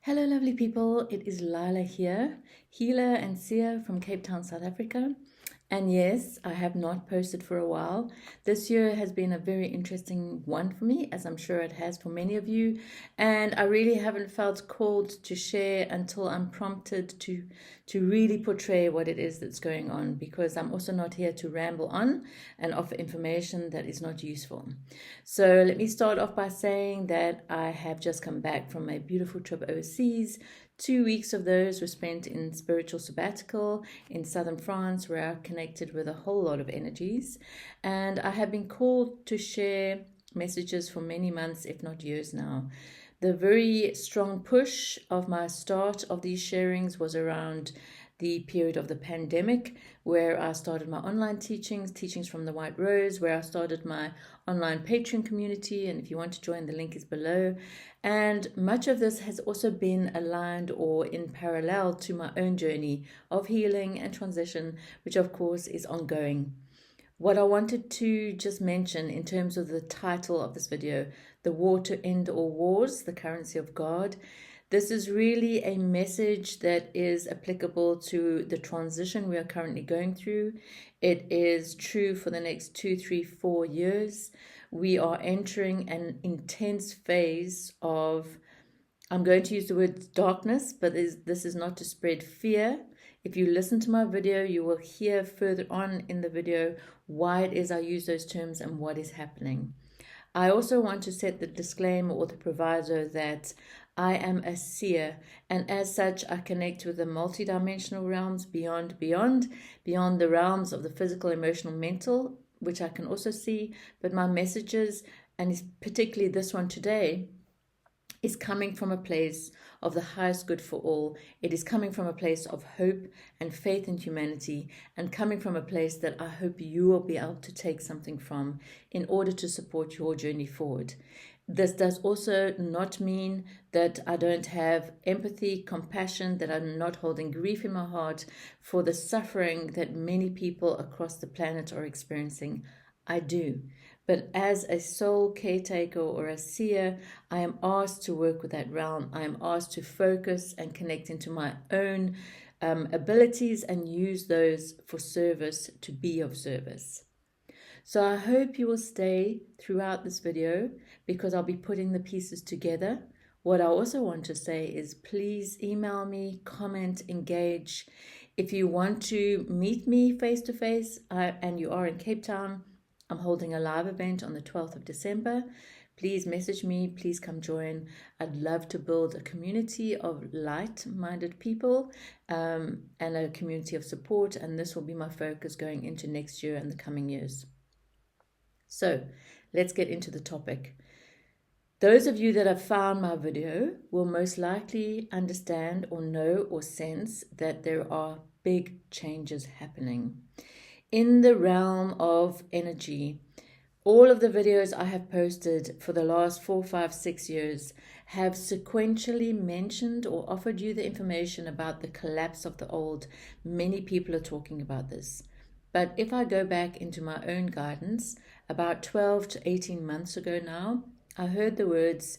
Hello, lovely people. It is Lilah here, healer and seer from Cape Town, South Africa. And yes, I have not posted for a while. This year has been a very interesting one for me, as I'm sure it has for many of you. And I really haven't felt called to share until I'm prompted to really portray what it is that's going on, because I'm also not here to ramble on and offer information that is not useful. So let me start off by saying that I have just come back from a beautiful trip overseas. 2 weeks of those were spent in spiritual sabbatical in southern France, where I connected with a whole lot of energies. And I have been called to share messages for many months, if not years now. The very strong push of my start of these sharings was around the period of the pandemic, where I started my online teachings from the White Rose, where I started my online Patreon community. And if you want to join, the link is below. And much of this has also been aligned or in parallel to my own journey of healing and transition, which of course is ongoing. What I wanted to just mention in terms of the title of this video, The War to End All Wars, the Currency of God. This is really a message that is applicable to the transition we are currently going through. It is true for the next 2, 3, 4 years. We are entering an intense phase of, I'm going to use the word darkness, but this is not to spread fear. If you listen to my video, you will hear further on in the video why it is I use those terms and what is happening. I also want to set the disclaimer or the proviso that I am a seer, and as such I connect with the multidimensional realms beyond the realms of the physical, emotional, mental, which I can also see. But my messages, and particularly this one today, is coming from a place of the highest good for all. It is coming from a place of hope and faith in humanity, and coming from a place that I hope you will be able to take something from in order to support your journey forward. This does also not mean that I don't have empathy, compassion, that I'm not holding grief in my heart for the suffering that many people across the planet are experiencing. I do. But as a soul caretaker or a seer, I am asked to work with that realm. I am asked to focus and connect into my own abilities and use those for service, to be of service. So I hope you will stay throughout this video, because I'll be putting the pieces together. What I also want to say is, please email me, comment, engage. If you want to meet me face to face and you are in Cape Town, I'm holding a live event on the 12th of December. Please message me, please come join. I'd love to build a community of light-minded people and a community of support, and this will be my focus going into next year and the coming years. So let's get into the topic. Those of you that have found my video will most likely understand or know or sense that there are big changes happening. In the realm of energy, all of the videos I have posted for the last 4, 5, 6 years have sequentially mentioned or offered you the information about the collapse of the old. Many people are talking about this. But if I go back into my own guidance, about 12 to 18 months ago now, I heard the words,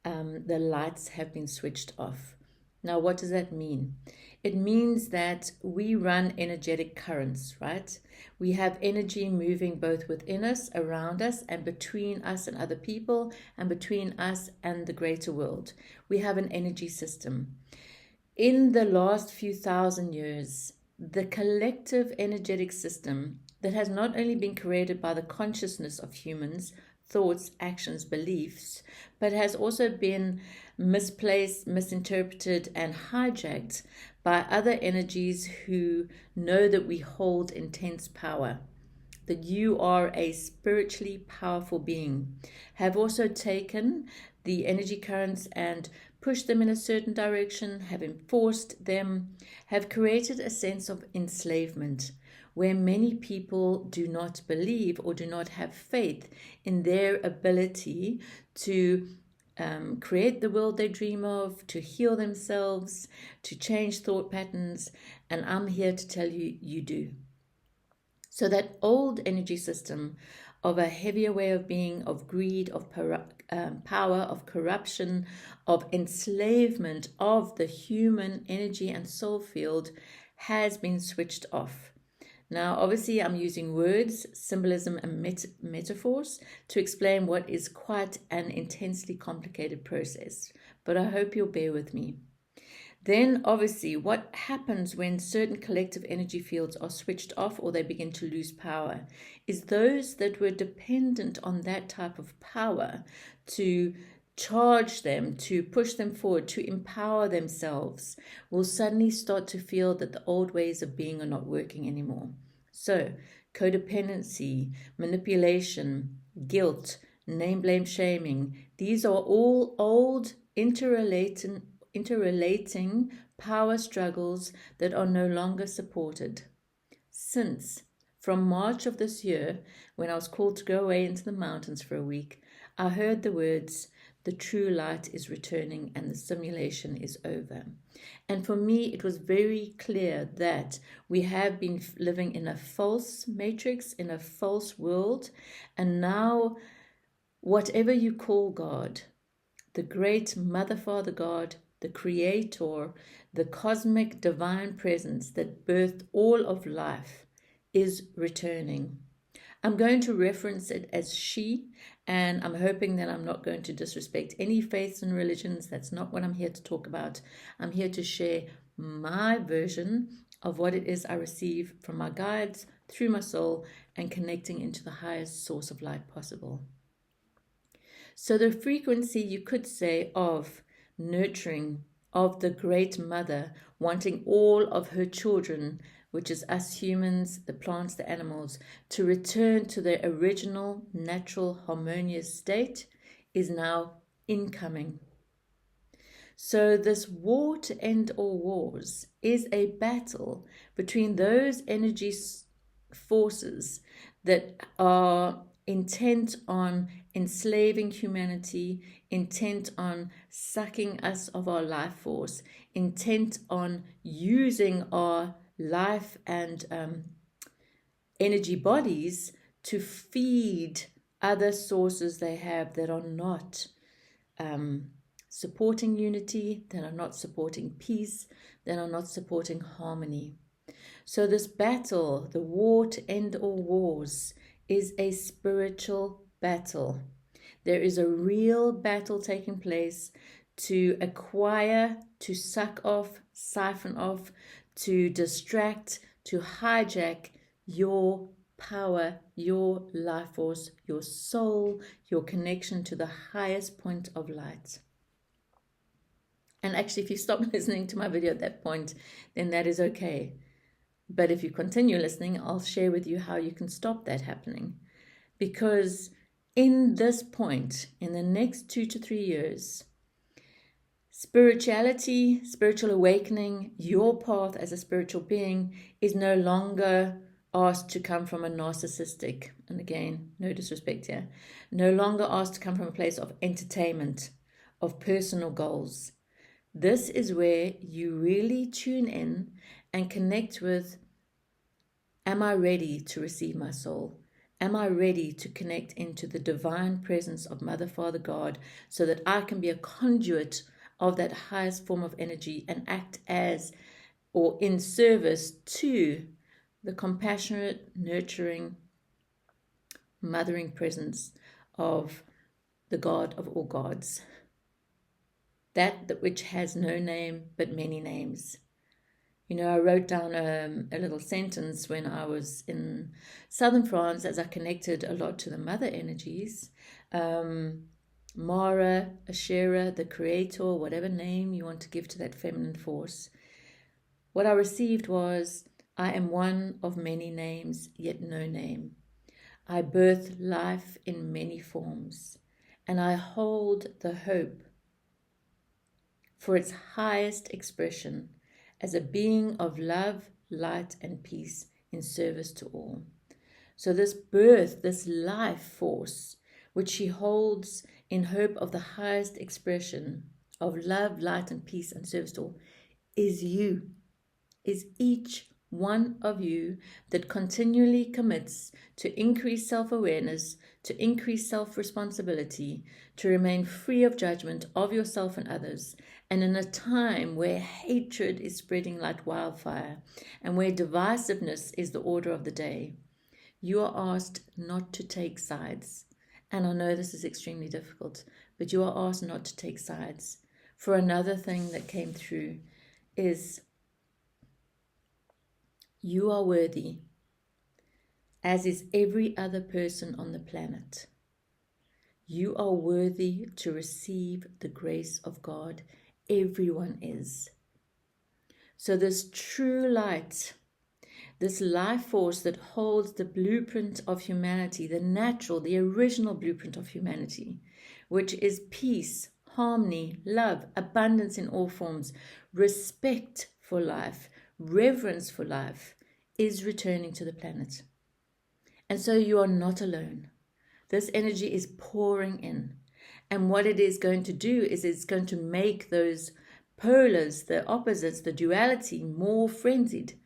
the lights have been switched off. Now, what does that mean? It means that we run energetic currents, right? We have energy moving both within us, around us, and between us and other people, and between us and the greater world. We have an energy system. In the last few thousand years, the collective energetic system that has not only been created by the consciousness of humans, thoughts, actions, beliefs, but has also been misplaced, misinterpreted, and hijacked by other energies who know that we hold intense power, that you are a spiritually powerful being, have also taken the energy currents and pushed them in a certain direction, have enforced them, have created a sense of enslavement, where many people do not believe or do not have faith in their ability to create the world they dream of, to heal themselves, to change thought patterns. And I'm here to tell you, you do. So that old energy system of a heavier way of being, of greed, of power, of corruption, of enslavement of the human energy and soul field has been switched off. Now, obviously, I'm using words, symbolism, and metaphors to explain what is quite an intensely complicated process, but I hope you'll bear with me. Then, obviously, what happens when certain collective energy fields are switched off or they begin to lose power is those that were dependent on that type of power to charge them, to push them forward, to empower themselves, will suddenly start to feel that the old ways of being are not working anymore. So, codependency, manipulation, guilt, name, blame, shaming, these are all old interrelating power struggles that are no longer supported. Since from March of this year, when I was called to go away into the mountains for a week, I heard the words, "The true light is returning and the simulation is over." And for me, it was very clear that we have been living in a false matrix, in a false world. And now, whatever you call God, the great Mother, Father God, the Creator, the cosmic divine presence that birthed all of life, is returning. I'm going to reference it as she, and I'm hoping that I'm not going to disrespect any faiths and religions. That's not what I'm here to talk about. I'm here to share my version of what it is I receive from my guides through my soul and connecting into the highest source of light possible. So the frequency, you could say, of nurturing, of the great mother wanting all of her children, which is us humans, the plants, the animals, to return to their original, natural, harmonious state, is now incoming. So this war to end all wars is a battle between those energy forces that are intent on enslaving humanity, intent on sucking us of our life force, intent on using our life and energy bodies to feed other sources they have that are not supporting unity, that are not supporting peace, that are not supporting harmony. So this battle, the war to end all wars, is a spiritual battle. There is a real battle taking place to acquire, to suck off, siphon off, to distract, to hijack your power, your life force, your soul, your connection to the highest point of light. And actually, if you stop listening to my video at that point, then that is okay. But if you continue listening, I'll share with you how you can stop that happening. Because in this point, in the next 2 to 3 years, spirituality, spiritual awakening, your path as a spiritual being is no longer asked to come from a narcissistic, and again, no disrespect here, no longer asked to come from a place of entertainment, of personal goals. This is where you really tune in and connect with, am I ready to receive my soul? Am I ready to connect into the divine presence of Mother, Father, God, so that I can be a conduit of that highest form of energy and act as or in service to the compassionate, nurturing, mothering presence of the God of all gods? That which has no name but many names. You know, I wrote down a little sentence when I was in southern France as I connected a lot to the mother energies. Mara, Asherah, the creator, whatever name you want to give to that feminine force. What I received was, I am one of many names, yet no name. I birth life in many forms, and I hold the hope for its highest expression as a being of love, light, and peace in service to all. So this birth, this life force, which she holds in hope of the highest expression of love, light, and peace and service to all, is you, is each one of you that continually commits to increase self-awareness, to increase self-responsibility, to remain free of judgment of yourself and others, and in a time where hatred is spreading like wildfire and where divisiveness is the order of the day, you are asked not to take sides. And I know this is extremely difficult, but you are asked not to take sides. For another thing that came through is you are worthy, as is every other person on the planet. You are worthy to receive the grace of God. Everyone is. So this true light, this life force that holds the blueprint of humanity, the natural, the original blueprint of humanity, which is peace, harmony, love, abundance in all forms, respect for life, reverence for life, is returning to the planet. And so you are not alone. This energy is pouring in. And what it is going to do is it's going to make those polars, the opposites, the duality more frenzied.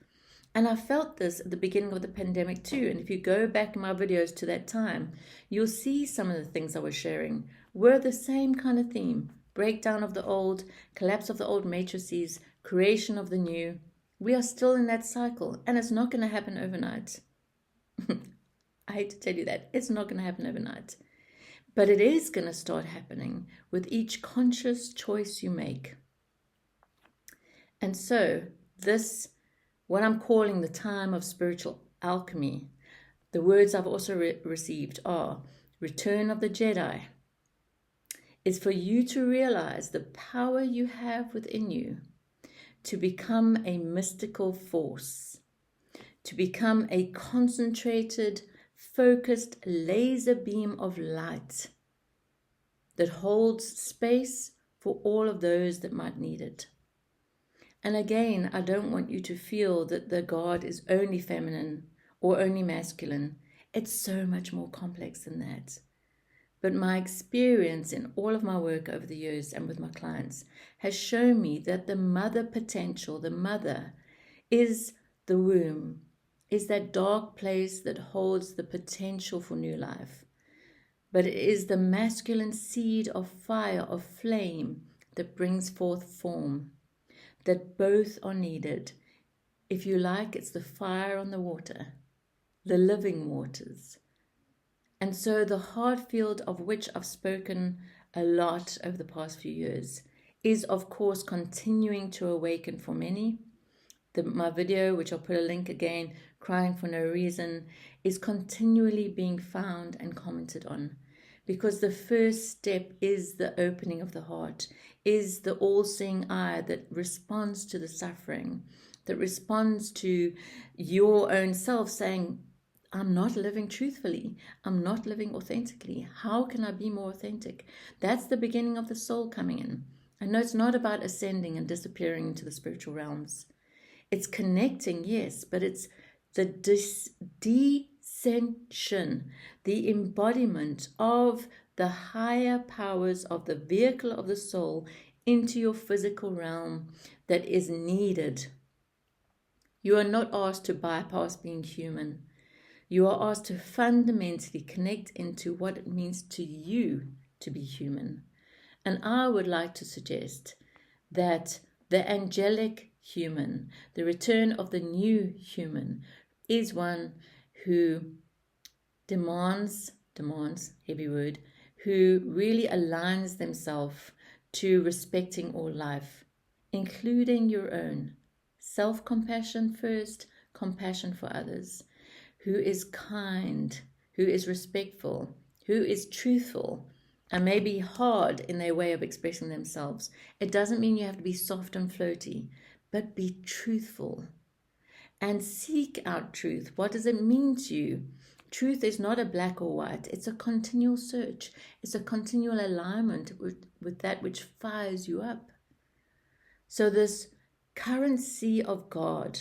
And I felt this at the beginning of the pandemic too. And if you go back in my videos to that time, you'll see some of the things I was sharing were the same kind of theme. Breakdown of the old, collapse of the old matrices, creation of the new. We are still in that cycle, and it's not going to happen overnight. I hate to tell you that. It's not going to happen overnight. But it is going to start happening with each conscious choice you make. And so this, what I'm calling the time of spiritual alchemy, the words I've also received are Return of the Jedi, is for you to realize the power you have within you to become a mystical force, to become a concentrated, focused laser beam of light that holds space for all of those that might need it. And again, I don't want you to feel that the God is only feminine or only masculine. It's so much more complex than that. But my experience in all of my work over the years and with my clients has shown me that the mother potential, the mother, is the womb, is that dark place that holds the potential for new life. But it is the masculine seed of fire, of flame, that brings forth form, that both are needed. If you like, it's the fire on the water, the living waters. And so the heart field, of which I've spoken a lot over the past few years, is of course continuing to awaken for many. My video, which I'll put a link again, Crying for No Reason, is continually being found and commented on. Because the first step is the opening of the heart, is the all-seeing eye that responds to the suffering, that responds to your own self saying, I'm not living truthfully. I'm not living authentically. How can I be more authentic? That's the beginning of the soul coming in. I know it's not about ascending and disappearing into the spiritual realms. It's connecting, yes, but it's the descension, the embodiment of the higher powers of the vehicle of the soul into your physical realm that is needed. You are not asked to bypass being human. You are asked to fundamentally connect into what it means to you to be human. And I would like to suggest that the angelic human, the return of the new human, is one who demands, heavy word, who really aligns themselves to respecting all life, including your own. Self-compassion first, compassion for others. Who is kind, who is respectful, who is truthful, and maybe hard in their way of expressing themselves. It doesn't mean you have to be soft and floaty, but be truthful and seek out truth. What does it mean to you? Truth is not a black or white. It's a continual search. It's a continual alignment with that which fires you up. So this currency of God,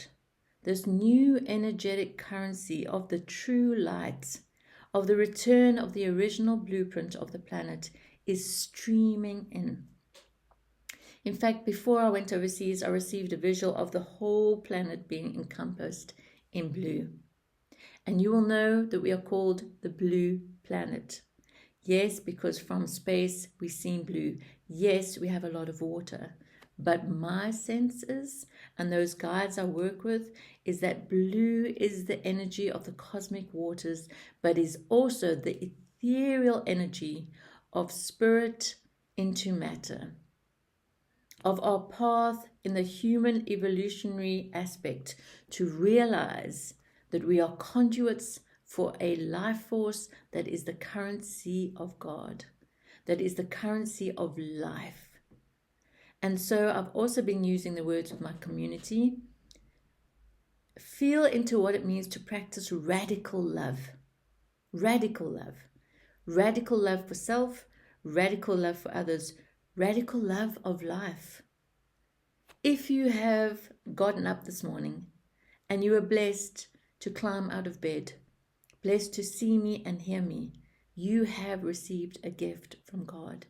this new energetic currency of the true light, of the return of the original blueprint of the planet, is streaming in. In fact, before I went overseas, I received a visual of the whole planet being encompassed in blue. And you will know that we are called the blue planet. Yes, because from space we see blue. Yes, we have a lot of water. But my sense is, and those guides I work with, is that blue is the energy of the cosmic waters, but is also the ethereal energy of spirit into matter, of our path in the human evolutionary aspect to realize that we are conduits for a life force that is the currency of God, that is the currency of life. And so I've also been using the words with my community. Feel into what it means to practice radical love. Radical love. Radical love for self, radical love for others, radical love of life. If you have gotten up this morning and you were blessed to climb out of bed, blessed to see me and hear me, you have received a gift from God.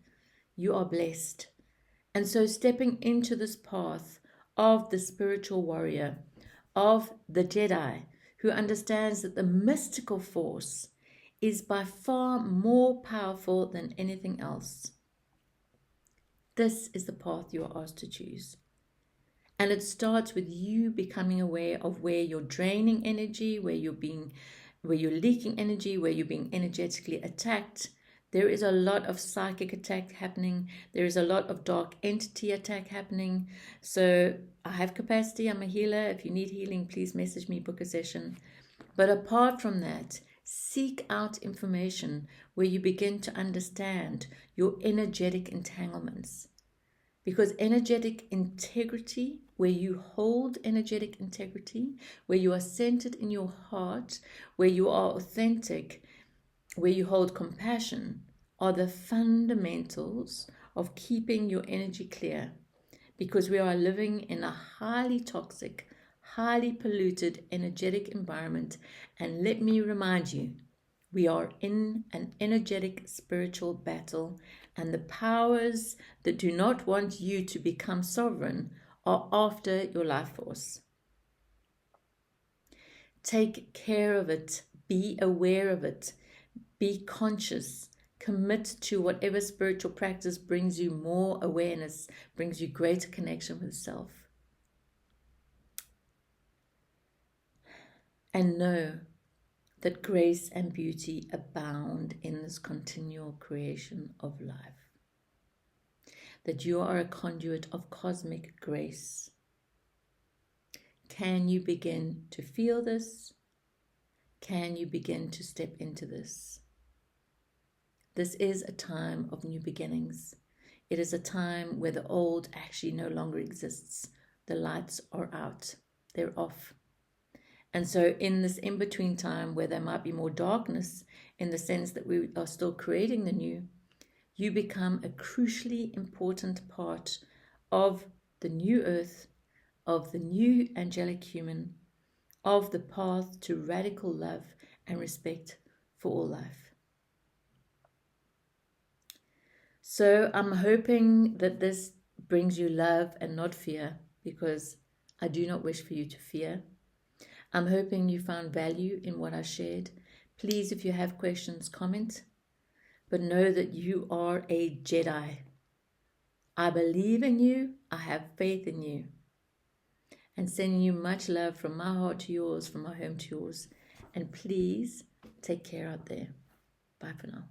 You are blessed. And so stepping into this path of the spiritual warrior, of the Jedi, who understands that the mystical force is by far more powerful than anything else. This is the path you are asked to choose. And it starts with you becoming aware of where you're draining energy, where you're leaking energy, where you're being energetically attacked. There is a lot of psychic attack happening. There is a lot of dark entity attack happening. So I have capacity. I'm a healer. If you need healing, please message me, book a session. But apart from that, seek out information where you begin to understand your energetic entanglements. Because energetic integrity, where you hold energetic integrity, where you are centered in your heart, where you are authentic, where you hold compassion, are the fundamentals of keeping your energy clear. Because we are living in a highly toxic, highly polluted energetic environment. And let me remind you, we are in an energetic spiritual battle, and the powers that do not want you to become sovereign are after your life force. Take care of it. Be aware of it. Be conscious. Commit to whatever spiritual practice brings you more awareness, brings you greater connection with self. And know that grace and beauty abound in this continual creation of life. That you are a conduit of cosmic grace. Can you begin to feel this? Can you begin to step into this? This is a time of new beginnings. It is a time where the old actually no longer exists. The lights are out. They're off. And so in this in-between time where there might be more darkness in the sense that we are still creating the new, you become a crucially important part of the new earth, of the new angelic human, of the path to radical love and respect for all life. So I'm hoping that this brings you love and not fear, because I do not wish for you to fear. I'm hoping you found value in what I shared. Please, if you have questions, comment. But know that you are a Jedi. I believe in you. I have faith in you. And sending you much love from my heart to yours, from my home to yours. And please take care out there. Bye for now.